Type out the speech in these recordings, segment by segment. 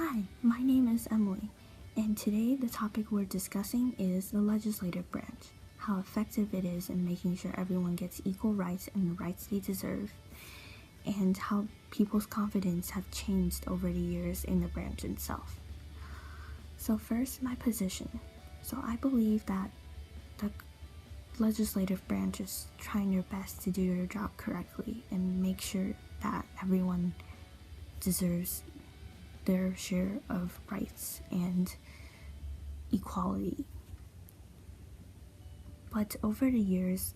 Hi, my name is Emily, and today the topic we're discussing is the legislative branch, how effective it is in making sure everyone gets equal rights and the rights they deserve, and how people's confidence have changed over the years in the branch itself. So first, my position. So I believe that the legislative branch is trying their best to do their job correctly and make sure that everyone deserves their share of rights and equality. But over the years,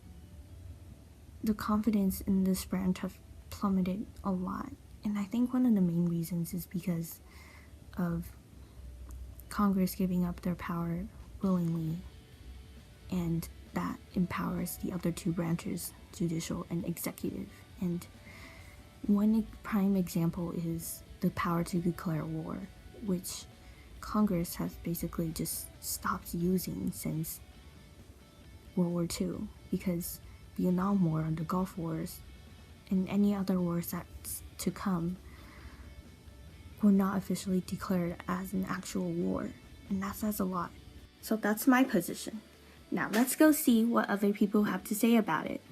the confidence in this branch have plummeted a lot. And I think one of the main reasons is because of Congress giving up their power willingly, and that empowers the other two branches, judicial and executive. And one prime example is the power to declare war, which Congress has basically just stopped using since World War II, because Vietnam War, the Gulf Wars, and any other wars that's to come were not officially declared as an actual war, and that says a lot. So that's my position. Now let's go see what other people have to say about it.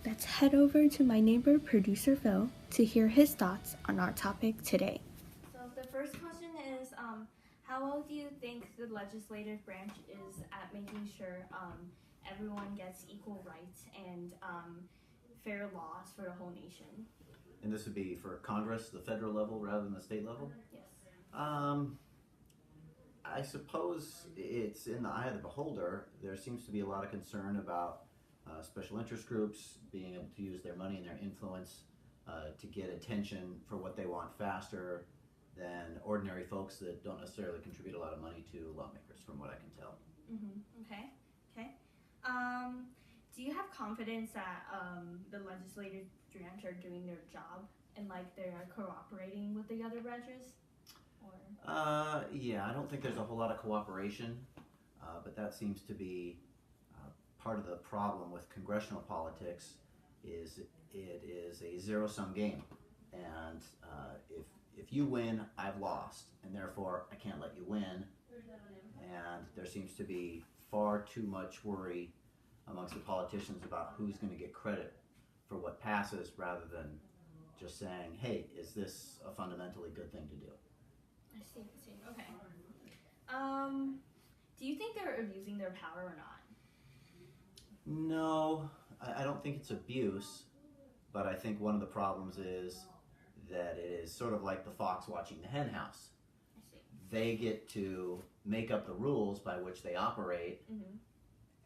Let's head over to my neighbor, producer Phil, to hear his thoughts on our topic today. So the first question is, how well do you think the legislative branch is at making sure everyone gets equal rights and fair laws for the whole nation? And this would be for Congress, the federal level, rather than the state level? Yes. I suppose it's in the eye of the beholder. There seems to be a lot of concern about special interest groups being able to use their money and their influence to get attention for what they want faster than ordinary folks that don't necessarily contribute a lot of money to lawmakers, from what I can tell. Okay. Do you have confidence that the legislative branch are doing their job and like they're cooperating with the other branches? Yeah, I don't think there's a whole lot of cooperation, but that seems to be part of the problem with congressional politics. Is it is a zero-sum game, and if you win, I've lost, and therefore I can't let you win. And there seems to be far too much worry amongst the politicians about who's going to get credit for what passes, rather than just saying, "Hey, is this a fundamentally good thing to do?" I see. Okay. Do you think they're abusing their power or not? No, I don't think it's abuse, but I think one of the problems is that it is sort of like the fox watching the hen house. I see. They get to make up the rules by which they operate,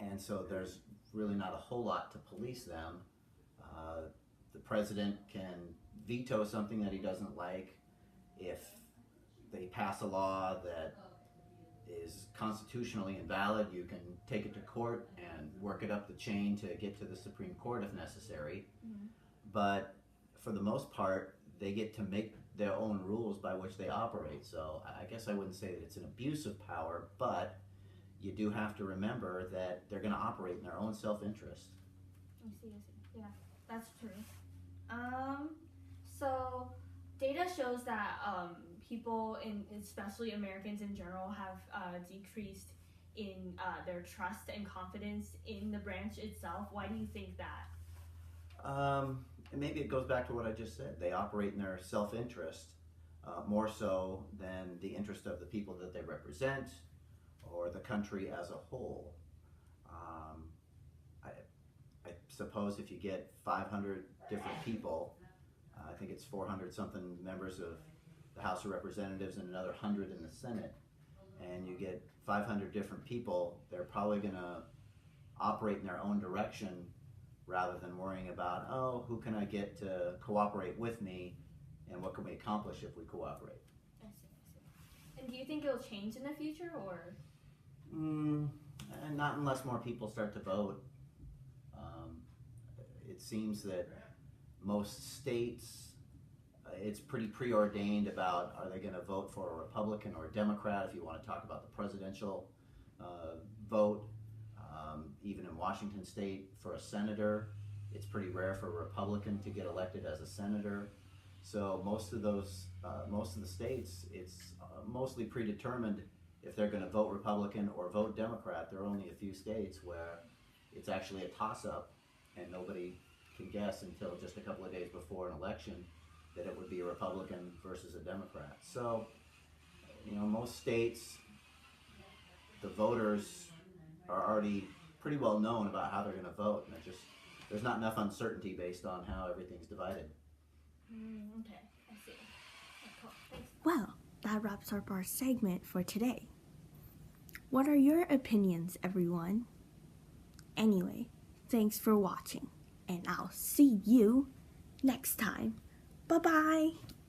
and so there's really not a whole lot to police them. The president can veto something that he doesn't like. If they pass a law that is constitutionally invalid, you can take it to court and work it up the chain to get to the Supreme Court if necessary. But for the most part, they get to make their own rules by which they operate. So I guess I wouldn't say that it's an abuse of power, but you do have to remember that they're going to operate in their own self-interest. I see. Yeah, that's true. So data shows that people, especially Americans in general, have decreased in their trust and confidence in the branch itself. Why do you think that? And maybe it goes back to what I just said. They operate in their self-interest more so than the interest of the people that they represent or the country as a whole. I suppose if you get 500 different people, I think it's 400 something members of the House of Representatives and another 100 in the Senate, and you get 500 different people, they're probably going to operate in their own direction rather than worrying about, oh, who can I get to cooperate with me and what can we accomplish if we cooperate. I see. And do you think it'll change in the future, or? Not unless more people start to vote. It seems that most states, it's pretty preordained about, are they going to vote for a Republican or a Democrat if you want to talk about the presidential vote. Even in Washington State, for a senator, it's pretty rare for a Republican to get elected as a senator. So most of the states, it's mostly predetermined if they're going to vote Republican or vote Democrat. There are only a few states where it's actually a toss-up, and nobody can guess until just a couple of days before an election that it would be a Republican versus a Democrat. So, most states, the voters are already pretty well known about how they're going to vote, and there's not enough uncertainty based on how everything's divided. Okay, I see. Cool. Thanks. Well, that wraps up our segment for today. What are your opinions, everyone? Anyway, thanks for watching, and I'll see you next time. Bye-bye!